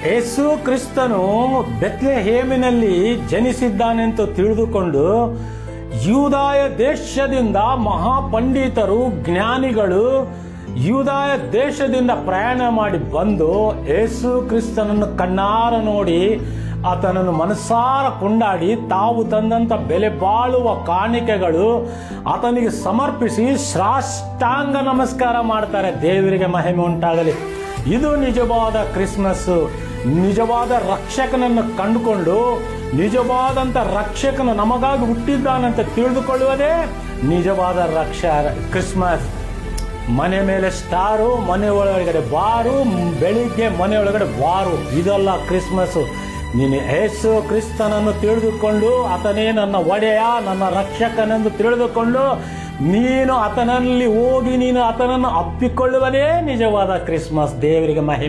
ಯೇಸು ಕ್ರಿಸ್ತನು ಬೆತ್ಲೆಹೇಮಿನಲ್ಲಿ ಜನಿಸಿದ್ದಾನೆಂದು ತಿಳಿದುಕೊಂಡು ಯೂದಾಯ ದೇಶದಿಂದ ಮಹಾಪಂಡಿತರು ಜ್ಞಾನಿಗಳು ಯೂದಾಯ ದೇಶದಿಂದ ಪ್ರಯಾಣ ಮಾಡಿ ಬಂದು ಯೇಸು ಕ್ರಿಸ್ತನನ್ನು ಕಣ್ಣಾರ ನೋಡಿ ಆತನನ್ನು ಮನಸಾರ ಕೊಂಡಾಡಿ ತಾವು ತಂದಂಥ ಬೆಲೆ ಬಾಳುವ ಕಾಣಿಕೆಗಳು ಆತನಿಗೆ ಸಮರ್ಪಿಸಿ ಸಾಷ್ಟಾಂಗ ನಮಸ್ಕಾರ ಮಾಡ್ತಾರೆ. ದೇವರಿಗೆ ಮಹಿಮೆ ಉಂಟಾಗಲಿ. ಇದು ನಿಜವಾದ ಕ್ರಿಸ್ಮಸ್ಸು. ನಿಜವಾದ ರಕ್ಷಕನನ್ನು ಕಂಡುಕೊಂಡು ನಿಜವಾದಂಥ ರಕ್ಷಕನು ನಮಗಾಗಿ ಹುಟ್ಟಿದ್ದಾನಂತ ತಿಳಿದುಕೊಳ್ಳುವುದೇ ನಿಜವಾದ ಕ್ರಿಸ್ಮಸ್. ಮನೆ ಮೇಲೆ ಸ್ಟಾರು, ಮನೆ ಒಳಗಡೆ ಬಾರು, ಬೆಳಿಗ್ಗೆ ಮನೆ ಒಳಗಡೆ ಬಾರು, ಇದಲ್ಲ ಕ್ರಿಸ್ಮಸ್ಸು. ನೀನು ಯೇಸು ಕ್ರಿಸ್ತನನ್ನು ತಿಳಿದುಕೊಂಡು ಆತನೇ ನನ್ನ ಒಡೆಯ, ನನ್ನ ರಕ್ಷಕನೆಂದು ತಿಳಿದುಕೊಂಡು ನೀನು ಆತನಲ್ಲಿ ಹೋಗಿ ನೀನು ಆತನನ್ನು ಅಪ್ಪಿಕೊಳ್ಳುವುದೇ ನಿಜವಾದ ಕ್ರಿಸ್ಮಸ್. ದೇವರಿಗೆ ಮಹಿಮೆ.